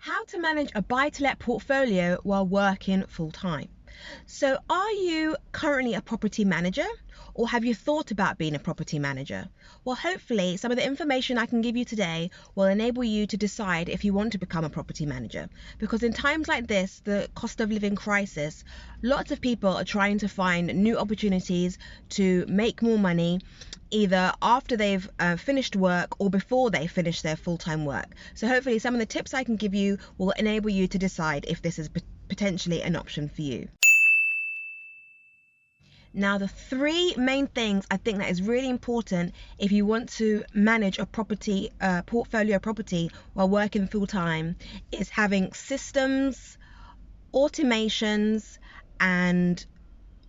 How to manage a buy-to-let portfolio while working full-time. So are you currently a property manager, or have you thought about being a property manager? Well, hopefully some of the information I can give you today will enable you to decide if you want to become a property manager. Because in times like this, the cost of living crisis, lots of people are trying to find new opportunities to make more money, either after they've finished work or before they finish their full-time work. So hopefully some of the tips I can give you will enable you to decide if this is potentially an option for you. Now, the three main things I think that is really important if you want to manage a property portfolio property while working full-time is having systems, automations, and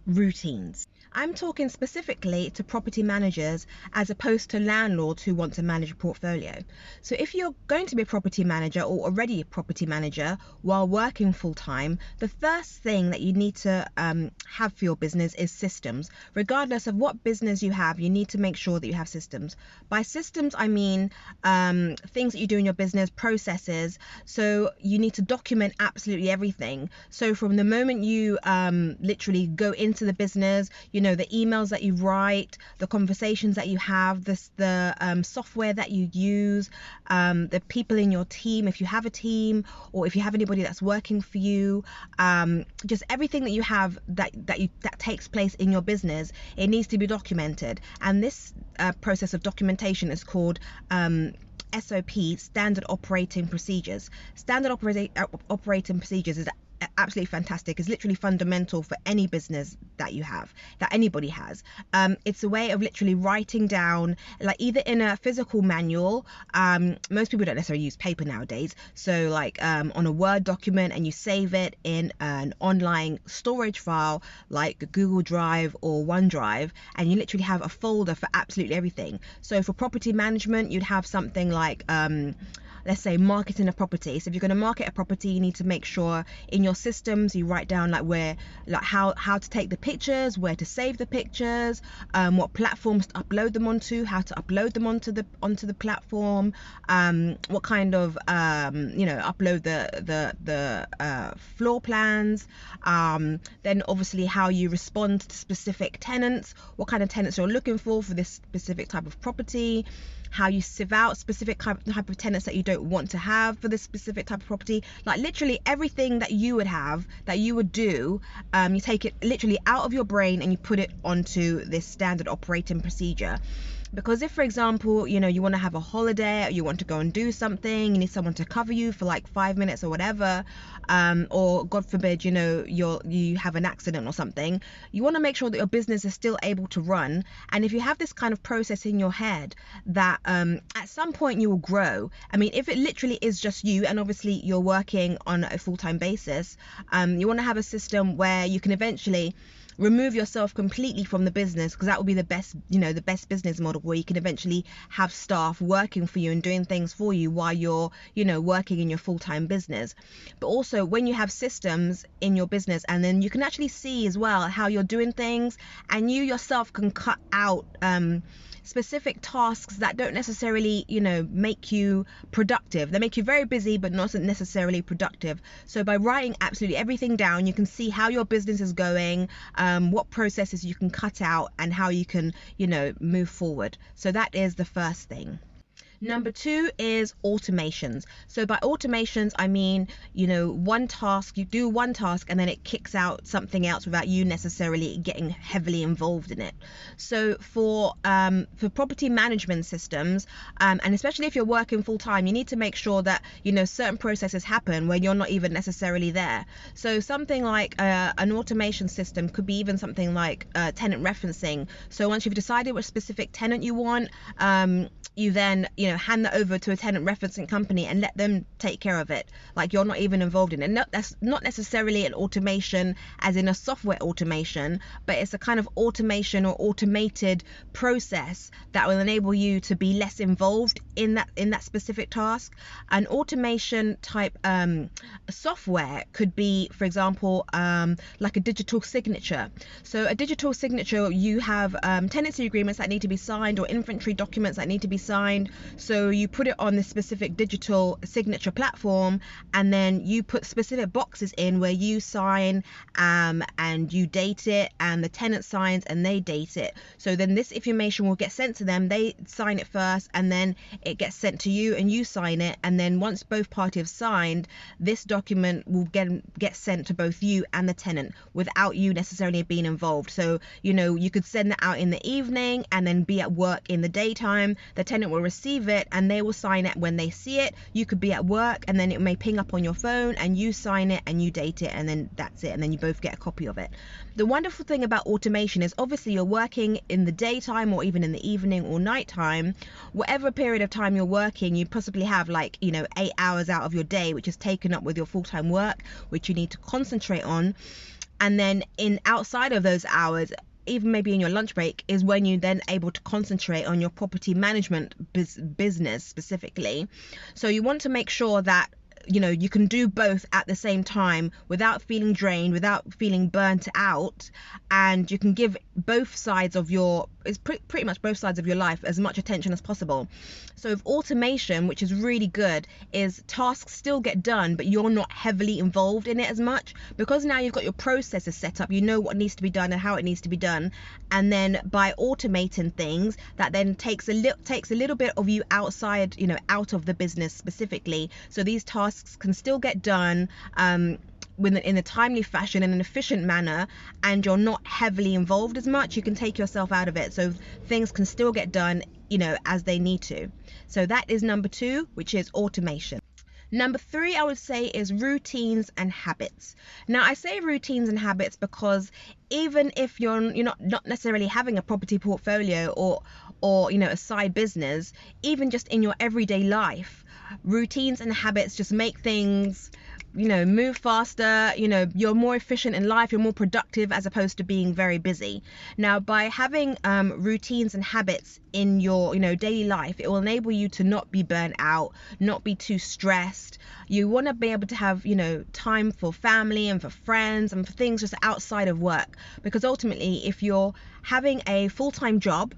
routines. I'm talking specifically to property managers as opposed to landlords who want to manage a portfolio. So if you're going to be a property manager or already a property manager while working full-time, the first thing that you need to have for your business is systems. Regardless of what business you have, you need to make sure that you have systems. By systems, I mean things that you do in your business, processes. So you need to document absolutely everything. So from the moment you literally go into the business, the emails that you write, the conversations that you have, the software that you use, the people in your team, if you have a team or if you have anybody that's working for you, just everything that you have that takes place in your business, it needs to be documented. And this process of documentation is called SOP, Standard Operating Procedures. Standard Operating Procedures is absolutely fantastic. It's literally fundamental for any business that you have, that anybody has. It's a way of literally writing down, like either in a physical manual, most people don't necessarily use paper nowadays, so like on a Word document, and you save it in an online storage file like Google Drive or OneDrive, and you literally have a folder for absolutely everything. So for property management, you'd have something like let's say marketing a property. So if you're going to market a property, you need to make sure in your systems you write down how to take the pictures, where to save the pictures, what platforms to upload them onto, how to upload them onto the platform, what kind of upload the floor plans, then obviously how you respond to specific tenants, what kind of tenants you're looking for this specific type of property, how you sieve out specific type of tenants that you don't want to have for this specific type of property. Like literally everything that you would have, that you would do, you take it literally out of your brain and you put it onto this standard operating procedure. Because if, for example, you want to have a holiday, or you want to go and do something, you need someone to cover you for like 5 minutes or whatever, or God forbid, you have an accident or something, you want to make sure that your business is still able to run. And if you have this kind of process in your head that at some point you will grow, I mean, if it literally is just you, and obviously you're working on a full-time basis, you want to have a system where you can eventually remove yourself completely from the business, because that will be the best business model, where you can eventually have staff working for you and doing things for you while you're working in your full-time business. But also when you have systems in your business, and then you can actually see as well how you're doing things, and you yourself can cut out specific tasks that don't necessarily make you productive. They make you very busy but not necessarily productive. So by writing absolutely everything down, you can see how your business is going, what processes you can cut out, and how you can move forward. So that is the first thing. Number 2 is automations. So by automations, I mean, one task, you do one task and then it kicks out something else without you necessarily getting heavily involved in it. So for property management systems, and especially if you're working full time, you need to make sure that, certain processes happen when you're not even necessarily there. So something like an automation system could be even something like tenant referencing. So once you've decided what specific tenant you want, you then, hand that over to a tenant referencing company and let them take care of it. Like you're not even involved in it. That's not necessarily an automation as in a software automation, but it's a kind of automation or automated process that will enable you to be less involved in that specific task. An automation type software could be, for example, like a digital signature. So a digital signature, you have tenancy agreements that need to be signed or inventory documents that need to be signed. So you put it on this specific digital signature platform, and then you put specific boxes in where you sign and you date it, and the tenant signs and they date it. So then this information will get sent to them, they sign it first, and then it gets sent to you and you sign it. And then once both parties have signed, this document will get sent to both you and the tenant without you necessarily being involved. So you could send that out in the evening and then be at work in the daytime. The tenant will receive it and they will sign it when they see it. You could be at work and then it may ping up on your phone and you sign it and you date it, and then that's it, and then you both get a copy of it. The wonderful thing about automation is obviously you're working in the daytime or even in the evening or nighttime. Whatever period of time you're working, you possibly have 8 hours out of your day which is taken up with your full-time work, which you need to concentrate on. And then outside of those hours, even maybe in your lunch break, is when you then able to concentrate on your property management business specifically. So you want to make sure that you can do both at the same time without feeling drained, without feeling burnt out, and you can give both sides of pretty much both sides of your life as much attention as possible. So with automation, which is really good, is tasks still get done, but you're not heavily involved in it as much, because now you've got your processes set up, you know what needs to be done and how it needs to be done. And then by automating things, that then takes a little bit of you outside, out of the business specifically. So these tasks can still get done in a timely fashion, in an efficient manner, and you're not heavily involved as much. You can take yourself out of it, so things can still get done as they need to. So that is number 2, which is automation. Number 3, I would say, is routines and habits. Now, I say routines and habits because even if you're not necessarily having a property portfolio or a side business, even just in your everyday life, routines and habits just make things move faster. You're more efficient in life, you're more productive, as opposed to being very busy. Now, by having routines and habits in your daily life, it will enable you to not be burnt out, not be too stressed. You want to be able to have time for family and for friends and for things just outside of work, because ultimately, if you're having a full-time job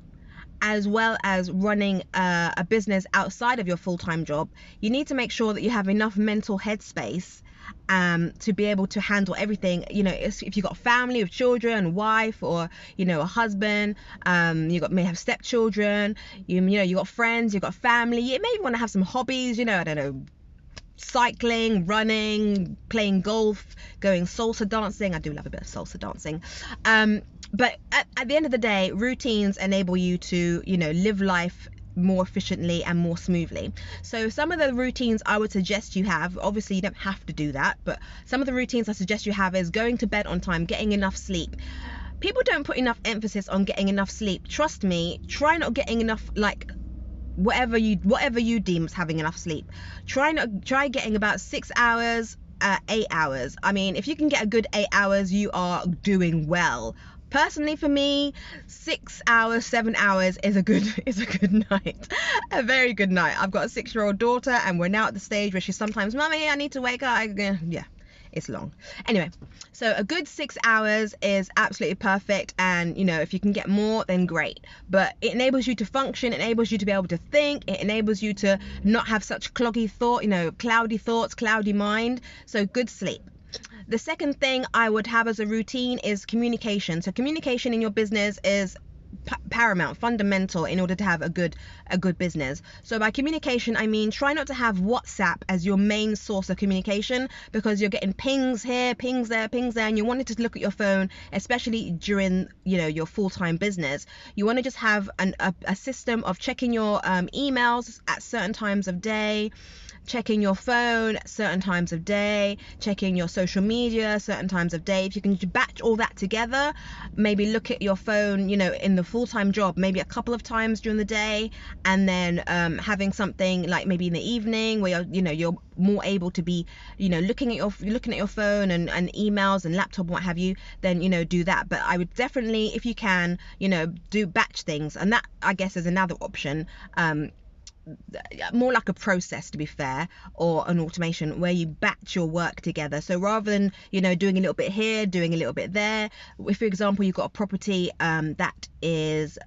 as well as running a business outside of your full-time job, you need to make sure that you have enough mental headspace to be able to handle everything. If you've got family with children, wife, or a husband, may have stepchildren, you got friends, you got family, you maybe want to have some hobbies, I don't know, cycling, running, playing golf, going salsa dancing. I do love a bit of salsa dancing. But at the end of the day, routines enable you to live life more efficiently and more smoothly. So some of the routines I would suggest you have, obviously you don't have to do that, but some of the routines I suggest you have is going to bed on time, getting enough sleep. People don't put enough emphasis on getting enough sleep. Trust me, try not getting enough, whatever you deem as having enough sleep. Try getting about 6 hours, 8 hours. I mean, if you can get a good 8 hours, you are doing well. Personally, for me, 6 hours, 7 hours is a good night, a very good night. I've got a 6-year-old daughter, and we're now at the stage where she's sometimes, "Mummy, I need to wake up." Yeah, it's long. Anyway, so a good 6 hours is absolutely perfect, and if you can get more, then great. But it enables you to function, it enables you to be able to think, it enables you to not have such cloggy cloudy thoughts, cloudy mind. So good sleep. The second thing I would have as a routine is communication. So communication in your business is paramount, fundamental in order to have a good business. So by communication, I mean try not to have WhatsApp as your main source of communication, because you're getting pings here, pings there, and you wanted to look at your phone, especially during your full-time business. You want to just have a system of checking your emails at certain times of day, checking your phone at certain times of day, checking your social media certain times of day. If you can batch all that together, maybe look at your phone, in the full-time job, maybe a couple of times during the day, and then having something like maybe in the evening where you're more able to be, looking at your phone and emails and laptop and what have you, then do that. But I would definitely, if you can, do batch things, and that I guess is another option. more like a process, to be fair, or an automation where you batch your work together. So rather than, you know, doing a little bit here, doing a little bit there, if for example you've got a property that is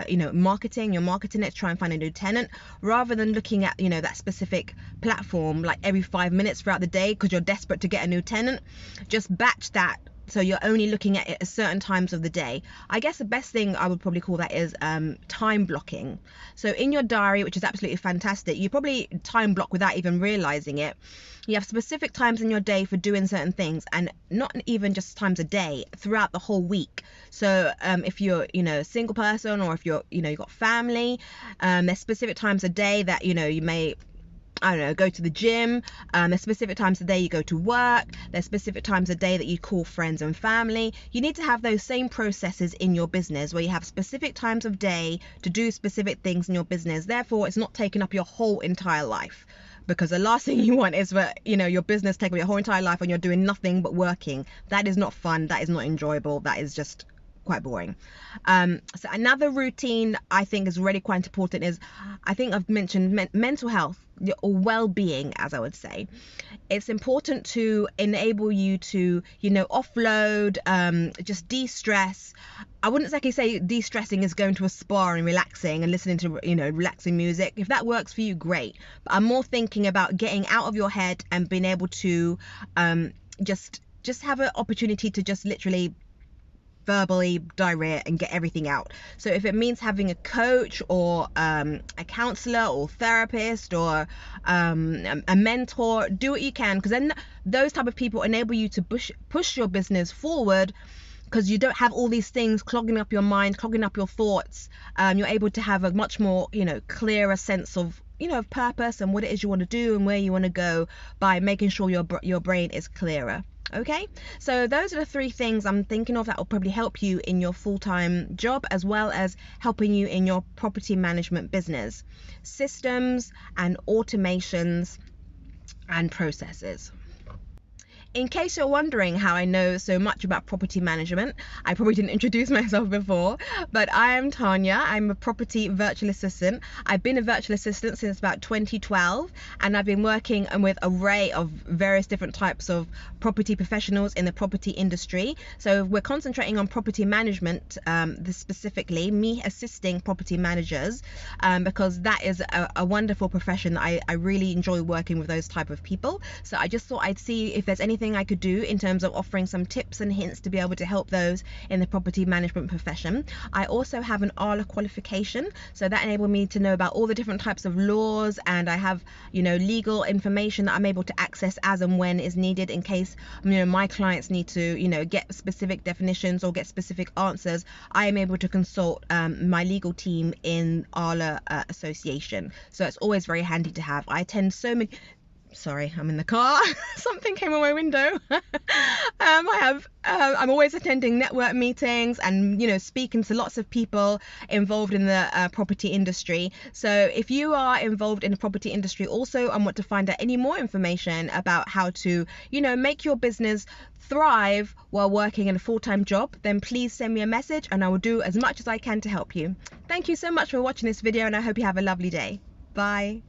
you know, you're marketing it to try and find a new tenant, rather than looking at, you know, that specific platform like every 5 minutes throughout the day because you're desperate to get a new tenant, just batch that. So you're only looking at it at certain times of the day. I guess the best thing I would probably call that is time blocking. So in your diary, which is absolutely fantastic, you probably time block without even realizing it. You have specific times in your day for doing certain things, and not even just times a day, throughout the whole week. So if you're, you know, a single person, or if you're, you know, you've got family, there's specific times a day that, you know, you may, I don't know, go to the gym. There's specific times a day you go to work. There's specific times a day that you call friends and family. You need to have those same processes in your business where you have specific times of day to do specific things in your business. Therefore, it's not taking up your whole entire life, because the last thing you want is for, you know, your business taking up your whole entire life and you're doing nothing but working. That is not fun. That is not enjoyable. That is just quite boring. So another routine I think is really quite important is, I think I've mentioned mental health, or well-being, as I would say. It's important to enable you to, you know, offload, just de-stress. I wouldn't exactly say de-stressing is going to a spa and relaxing and listening to, you know, relaxing music. If that works for you, great. But I'm more thinking about getting out of your head and being able to just have an opportunity to just literally verbally diarrhea and get everything out. So if it means having a coach, or a counselor or therapist, or a mentor, do what you can, because then those type of people enable you to push your business forward, because you don't have all these things clogging up your mind, clogging up your thoughts. You're able to have a much more, you know, clearer sense of, you know, of purpose and what it is you want to do and where you want to go, by making sure your brain is clearer. Okay, so those are the 3 things I'm thinking of that will probably help you in your full-time job, as well as helping you in your property management business: systems and automations and processes. In case you're wondering how I know so much about property management, I probably didn't introduce myself before, but I am Tanya. I'm a property virtual assistant. I've been a virtual assistant since about 2012, and I've been working with an array of various different types of property professionals in the property industry. So we're concentrating on property management, specifically me assisting property managers, because that is a wonderful profession. I really enjoy working with those type of people. So I just thought I'd see if there's anything I could do in terms of offering some tips and hints to be able to help those in the property management profession. I also have an ARLA qualification, so that enabled me to know about all the different types of laws, and I have, you know, legal information that I'm able to access as and when is needed, in case, you know, my clients need to, you know, get specific definitions or get specific answers. I am able to consult my legal team in ARLA association, so it's always very handy to have. I attend so many. Sorry, I'm in the car. Something came on my window. I'm always attending network meetings and, you know, speaking to lots of people involved in the property industry. So if you are involved in the property industry also and want to find out any more information about how to, you know, make your business thrive while working in a full-time job, then please send me a message and I will do as much as I can to help you. Thank you so much for watching this video, and I hope you have a lovely day. Bye.